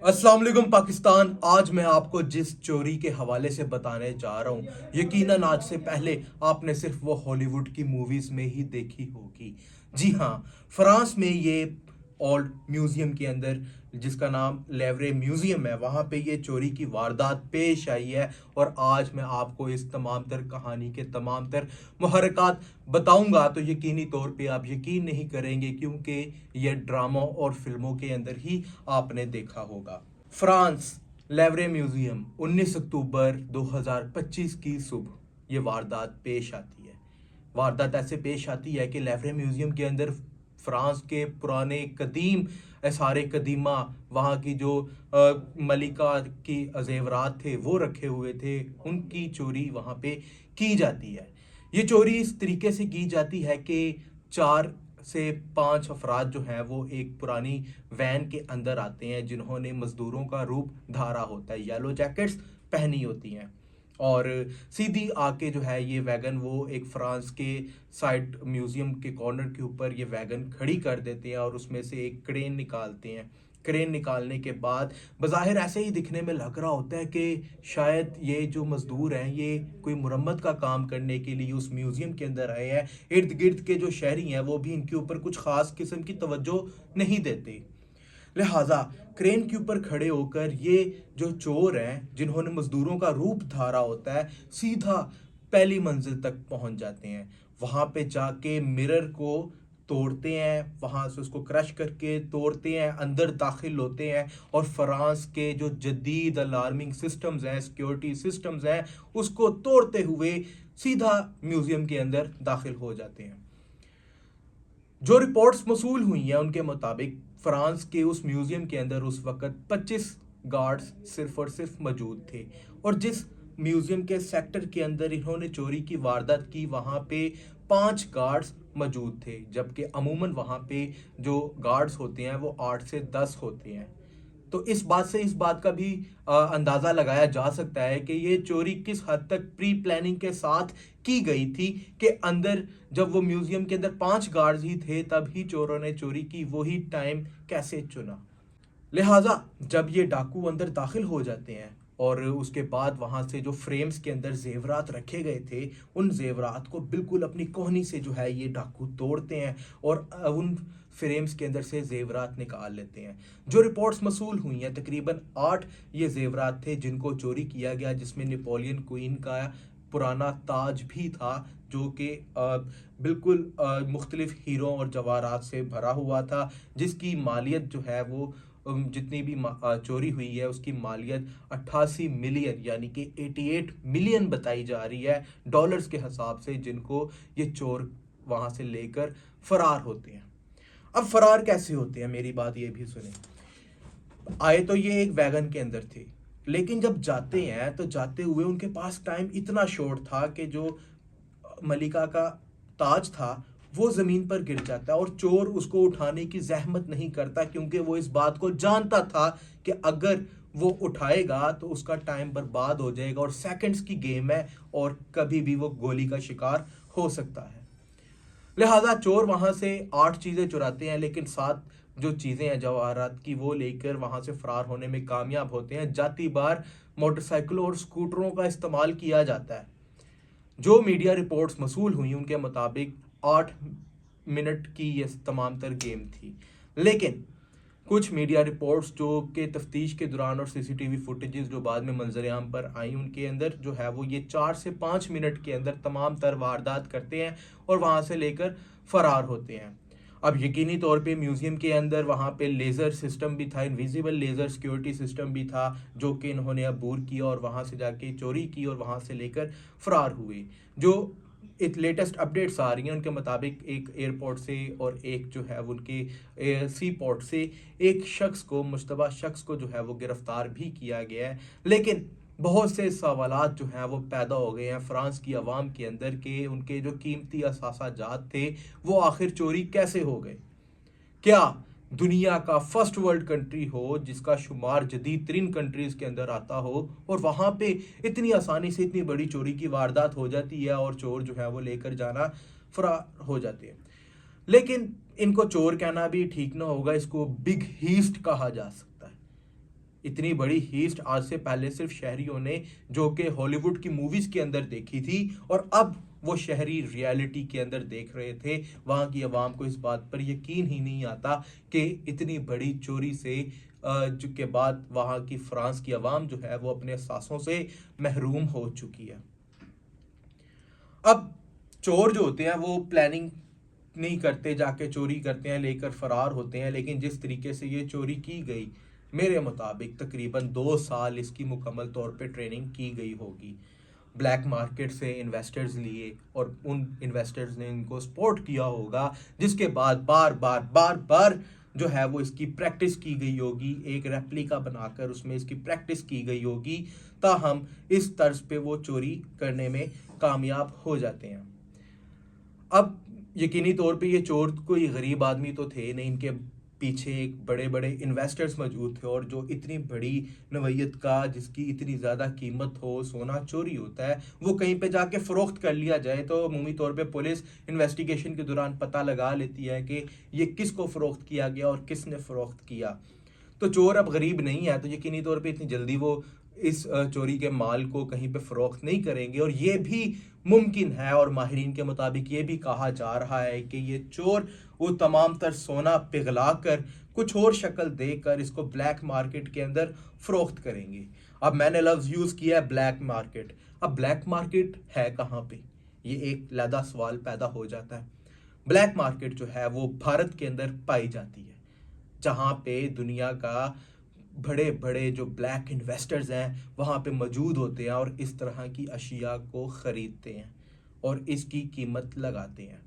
अस्सलाम वालेकुम पाकिस्तान। आज मैं आपको जिस चोरी के हवाले से बताने जा रहा हूँ, यकीनन आज से पहले आपने सिर्फ वो हॉलीवुड की मूवीज़ में ही देखी होगी। जी हाँ, फ्रांस में ये ओल्ड म्यूज़ियम के अंदर, जिसका नाम लेवरे म्यूज़ियम है, वहाँ पे ये चोरी की वारदात पेश आई है। और आज मैं आपको इस तमाम तर कहानी के तमाम तर मुहर्रिकात बताऊंगा तो यकीनी तौर पे आप यकीन नहीं करेंगे, क्योंकि ये ड्रामों और फिल्मों के अंदर ही आपने देखा होगा। फ्रांस, लेवरे म्यूजियम, 19 अक्टूबर 2025 की सुबह ये वारदात पेश आती है। वारदात ऐसे पेश आती है कि लेवरे म्यूजियम के अंदर फ्रांस के पुराने कदीम सारे कदीमा, वहाँ की जो मलिका की जेवरात थे वो रखे हुए थे, उनकी चोरी वहाँ पे की जाती है। ये चोरी इस तरीके से की जाती है कि 4 से 5 अफराद जो हैं वो एक पुरानी वैन के अंदर आते हैं, जिन्होंने मजदूरों का रूप धारा होता है, येलो जैकेट्स पहनी होती हैं, और सीधी आके जो है ये वैगन वो एक फ्रांस के साइड म्यूजियम के कॉर्नर के ऊपर ये वैगन खड़ी कर देते हैं और उसमें से एक क्रेन निकालते हैं। क्रेन निकालने के बाद बज़ाहिर ऐसे ही दिखने में लग रहा होता है कि शायद ये जो मज़दूर हैं ये कोई मुरम्मत का काम करने के लिए उस म्यूज़ियम के अंदर आए हैं। इर्द गिर्द के जो शहरी हैं वो भी इनके ऊपर कुछ ख़ास किस्म की तवज्जो नहीं देते। लिहाजा क्रेन के ऊपर खड़े होकर ये जो चोर हैं, जिन्होंने मजदूरों का रूप धारा होता है, सीधा पहली मंजिल तक पहुंच जाते हैं। वहां पे जाके मिरर को तोड़ते हैं, वहां से उसको क्रश करके तोड़ते हैं, अंदर दाखिल होते हैं और फ्रांस के जो जदीद अलार्मिंग सिस्टम्स हैं, सिक्योरिटी सिस्टम्स हैं, उसको तोड़ते हुए सीधा म्यूजियम के अंदर दाखिल हो जाते हैं। जो रिपोर्ट्स मसूल हुई हैं उनके मुताबिक फ्रांस के उस म्यूज़ियम के अंदर उस वक़्त 25 गार्ड्स सिर्फ और सिर्फ मौजूद थे, और जिस म्यूज़ियम के सेक्टर के अंदर इन्होंने चोरी की वारदात की वहाँ पे 5 गार्ड्स मौजूद थे, जबकि अमूमन वहाँ पे जो गार्ड्स होते हैं वो 8 से 10 होते हैं। तो इस बात से इस बात का भी अंदाज़ा लगाया जा सकता है कि ये चोरी किस हद तक प्री प्लानिंग के साथ की गई थी, कि अंदर जब वो म्यूजियम के अंदर 5 गार्ड्स ही थे तब ही चोरों ने चोरी की, वही टाइम कैसे चुना। लिहाजा जब ये डाकू अंदर दाखिल हो जाते हैं और उसके बाद वहाँ से जो फ्रेम्स के अंदर जेवरात रखे गए थे, उन जेवरात को बिल्कुल अपनी कोहनी से जो है ये डाकू तोड़ते हैं और उन फ्रेम्स के अंदर से जेवरात निकाल लेते हैं। जो रिपोर्ट्स मसूल हुई हैं, तकरीबन 8 ये जेवरात थे जिनको चोरी किया गया, जिसमें नेपोलियन क्वीन का पुराना ताज भी था, जो कि बिल्कुल मुख्तलिफ हीरों और जवाहरात से भरा हुआ था, जिसकी मालियत जो है वो जितनी भी चोरी हुई है उसकी मालियत 88 मिलियन यानी कि 88 मिलियन बताई जा रही है डॉलर्स के हिसाब से, जिनको ये चोर वहां से लेकर फरार होते हैं। अब फरार कैसे होते हैं, मेरी बात ये भी सुने। आए तो ये एक वैगन के अंदर थे, लेकिन जब जाते हैं तो जाते हुए उनके पास टाइम इतना शॉर्ट था कि जो मलिका का ताज था वो जमीन पर गिर जाता है, और चोर उसको उठाने की जहमत नहीं करता, क्योंकि वो इस बात को जानता था कि अगर वो उठाएगा तो उसका टाइम बर्बाद हो जाएगा और सेकंड्स की गेम है और कभी भी वो गोली का शिकार हो सकता है। लिहाजा चोर वहां से 8 चीजें चुराते हैं, लेकिन 7 जो चीजें हैं जवाहरात की वो लेकर वहां से फरार होने में कामयाब होते हैं। जाती बार मोटरसाइकिलों और स्कूटरों का इस्तेमाल किया जाता है। जो मीडिया रिपोर्ट्स मसूल हुई उनके मुताबिक 8 मिनट की ये तमाम तर गेम थी, लेकिन कुछ मीडिया रिपोर्ट्स जो कि तफ्तीश के दौरान और सीसीटीवी फुटेजेस जो बाद में मंजर आम पर आई, उनके अंदर जो है वो ये 4 से 5 मिनट के अंदर तमाम तर वारदात करते हैं और वहाँ से लेकर फरार होते हैं। अब यकीनी तौर पे म्यूज़ियम के अंदर वहाँ पे लेज़र सिस्टम भी था, इनविजिबल लेज़र सिक्योरिटी सिस्टम भी था, जो कि इन्होंने अबूर किया और वहाँ से जाके चोरी की और वहाँ से लेकर फरार हुए। जो एक लेटेस्ट अपडेट्स आ रही हैं उनके मुताबिक एक एयरपोर्ट से और एक जो है उनके सी पोर्ट से एक शख्स को, मुश्तबा शख्स को जो है वो गिरफ्तार भी किया गया है। लेकिन बहुत से सवालात जो हैं वो पैदा हो गए हैं फ्रांस की आवाम के अंदर, के उनके जो कीमती असासा जात थे वो आखिर चोरी कैसे हो गए। क्या दुनिया का फर्स्ट वर्ल्ड कंट्री हो जिसका शुमार जदीद तरीन कंट्रीज के अंदर आता हो, और वहां पे इतनी आसानी से इतनी बड़ी चोरी की वारदात हो जाती है और चोर जो है वो लेकर जाना फरार हो जाते हैं। लेकिन इनको चोर कहना भी ठीक ना होगा, इसको बिग हीस्ट कहा जा सकता है। اتنی بڑی ہیسٹ آج سے پہلے صرف شہریوں نے جو کہ ہالی ووڈ کی موویز کے اندر دیکھی تھی، اور اب وہ شہری ریالٹی کے اندر دیکھ رہے تھے۔ وہاں کی عوام کو اس بات پر یقین ہی نہیں آتا کہ اتنی بڑی چوری سے جو کے بعد وہاں کی فرانس کی عوام جو ہے وہ اپنے اثاثوں سے محروم ہو چکی ہے۔ اب چور جو ہوتے ہیں وہ پلاننگ نہیں کرتے، جا کے چوری کرتے ہیں، لے کر فرار ہوتے ہیں، لیکن جس طریقے سے یہ چوری کی گئی، میرے مطابق تقریباً 2 سال اس کی مکمل طور پہ ٹریننگ کی گئی ہوگی۔ بلیک مارکیٹ سے انویسٹرز لیے اور ان انویسٹرز نے ان کو سپورٹ کیا ہوگا، جس کے بعد بار بار جو ہے وہ اس کی پریکٹس کی گئی ہوگی، ایک ریپلیکا بنا کر اس میں اس کی پریکٹس کی گئی ہوگی، تاہم اس طرز پہ وہ چوری کرنے میں کامیاب ہو جاتے ہیں۔ اب یقینی طور پہ یہ چور کوئی غریب آدمی تو تھے نہیں، ان کے پیچھے ایک بڑے بڑے انویسٹرز موجود تھے، اور جو اتنی بڑی نوعیت کا جس کی اتنی زیادہ قیمت ہو سونا چوری ہوتا ہے، وہ کہیں پہ جا کے فروخت کر لیا جائے تو عمومی طور پہ پولیس انویسٹیگیشن کے دوران پتہ لگا لیتی ہے کہ یہ کس کو فروخت کیا گیا اور کس نے فروخت کیا۔ تو چور اب غریب نہیں ہے، تو یقینی طور پہ اتنی جلدی وہ اس چوری کے مال کو کہیں پہ فروخت نہیں کریں گے، اور یہ بھی ممکن ہے، اور ماہرین کے مطابق یہ بھی کہا جا رہا ہے کہ یہ چور وہ تمام تر سونا پگھلا کر کچھ اور شکل دے کر اس کو بلیک مارکیٹ کے اندر فروخت کریں گے۔ اب میں نے لفظ یوز کیا ہے بلیک مارکیٹ، اب بلیک مارکیٹ ہے کہاں پہ، یہ ایک علیحدہ سوال پیدا ہو جاتا ہے۔ بلیک مارکیٹ جو ہے وہ بھارت کے اندر پائی جاتی ہے، جہاں پہ دنیا کا بڑے بڑے جو بلیک انویسٹرز ہیں وہاں پہ موجود ہوتے ہیں اور اس طرح کی اشیاء کو خریدتے ہیں اور اس کی قیمت لگاتے ہیں۔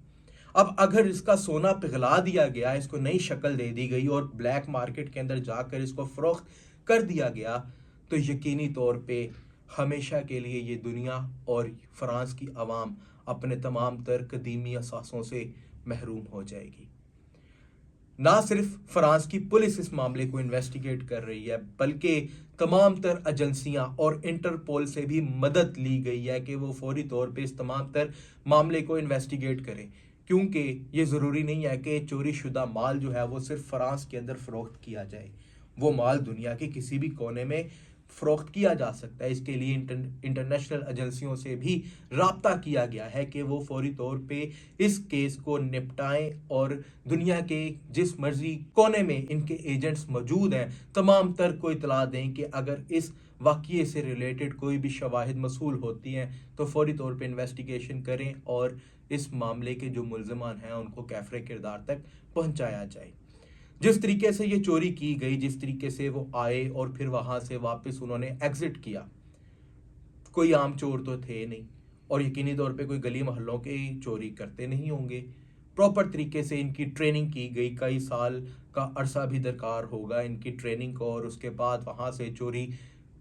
اب اگر اس کا سونا پگھلا دیا گیا، اس کو نئی شکل دے دی گئی اور بلیک مارکیٹ کے اندر جا کر اس کو فروخت کر دیا گیا، تو یقینی طور پہ ہمیشہ کے لیے یہ دنیا اور فرانس کی عوام اپنے تمام تر قدیمی اثاثوں سے محروم ہو جائے گی۔ نہ صرف فرانس کی پولیس اس معاملے کو انویسٹیگیٹ کر رہی ہے، بلکہ تمام تر ایجنسیاں اور انٹرپول سے بھی مدد لی گئی ہے کہ وہ فوری طور پہ اس تمام تر معاملے کو انویسٹیگیٹ کریں، کیونکہ یہ ضروری نہیں ہے کہ چوری شدہ مال جو ہے وہ صرف فرانس کے اندر فروخت کیا جائے، وہ مال دنیا کے کسی بھی کونے میں فروخت کیا جا سکتا ہے۔ اس کے لیے انٹرنیشنل ایجنسیوں سے بھی رابطہ کیا گیا ہے کہ وہ فوری طور پہ اس کیس کو نپٹائیں، اور دنیا کے جس مرضی کونے میں ان کے ایجنٹس موجود ہیں تمام تر کو اطلاع دیں کہ اگر اس واقعے سے ریلیٹڈ کوئی بھی شواہد موصول ہوتی ہیں تو فوری طور پہ انویسٹیگیشن کریں اور اس معاملے کے جو ملزمان ہیں ان کو کیفر کردار تک پہنچایا جائے۔ جس طریقے سے یہ چوری کی گئی، جس طریقے سے وہ آئے اور پھر وہاں سے واپس انہوں نے ایگزٹ کیا، کوئی عام چور تو تھے نہیں، اور یقینی طور پہ کوئی گلی محلوں کے چوری کرتے نہیں ہوں گے۔ پراپر طریقے سے ان کی ٹریننگ کی گئی، کئی سال کا عرصہ بھی درکار ہوگا ان کی ٹریننگ کو، اور اس کے بعد وہاں سے چوری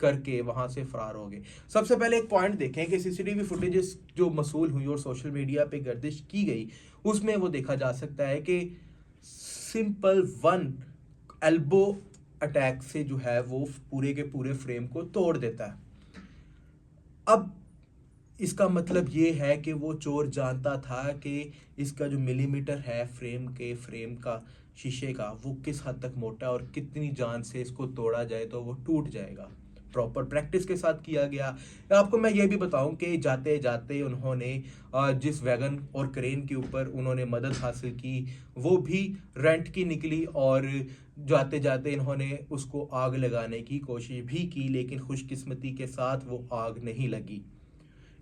کر کے وہاں سے فرار ہو گئے۔ سب سے پہلے ایک پوائنٹ دیکھیں کہ سی سی ٹی وی فوٹیجز جو موصول ہوئی اور سوشل میڈیا پہ گردش کی گئی، اس میں وہ دیکھا جا سکتا ہے کہ سمپل ون ایلبو اٹیک سے جو ہے وہ پورے کے پورے فریم کو توڑ دیتا ہے۔ اب اس کا مطلب یہ ہے کہ وہ چور جانتا تھا کہ اس کا جو ملی میٹر ہے فریم کا شیشے کا وہ کس حد تک موٹا اور کتنی جان سے اس کو توڑا جائے تو وہ ٹوٹ جائے گا۔ پراپر پریکٹس کے ساتھ کیا گیا۔ آپ کو میں یہ بھی بتاؤں کہ جاتے جاتے انہوں نے جس ویگن اور کرین کے اوپر انہوں نے مدد حاصل کی وہ بھی رینٹ کی نکلی، اور جاتے جاتے انہوں نے اس کو آگ لگانے کی کوشش بھی کی، لیکن خوش قسمتی کے ساتھ وہ آگ نہیں لگی۔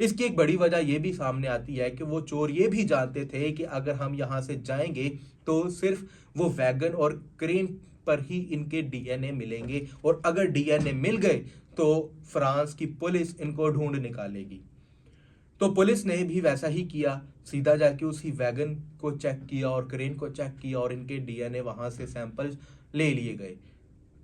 اس کی ایک بڑی وجہ یہ بھی سامنے آتی ہے کہ وہ چور یہ بھی جانتے تھے کہ اگر ہم یہاں سے جائیں گے تو صرف وہ ویگن اور کرین پر ہی ان کے ڈی این اے ملیں گے، اور اگر ڈی این اے مل گئے تو فرانس کی پولیس ان کو ڈھونڈ نکالے گی۔ تو پولیس نے بھی ویسا ہی کیا، سیدھا جا کے اسی ویگن کو چیک کیا اور کرین کو چیک کیا، اور ان کے ڈی این اے وہاں سے سیمپل لے لیے گئے،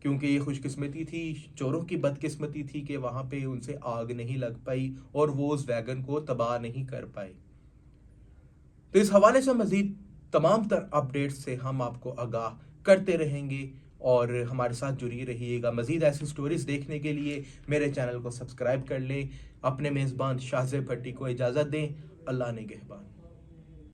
کیونکہ یہ خوش قسمتی تھی، چوروں کی بد قسمتی تھی کہ وہاں پہ ان سے آگ نہیں لگ پائی اور وہ اس ویگن کو تباہ نہیں کر پائے۔ تو اس حوالے سے مزید تمام تر اپڈیٹس سے ہم آپ کو آگاہ کرتے رہیں گے، اور ہمارے ساتھ جڑی رہیے گا۔ مزید ایسی سٹوریز دیکھنے کے لیے میرے چینل کو سبسکرائب کر لیں۔ اپنے میزبان شاہ زیب بھٹی کو اجازت دیں۔ اللہ نگہبان۔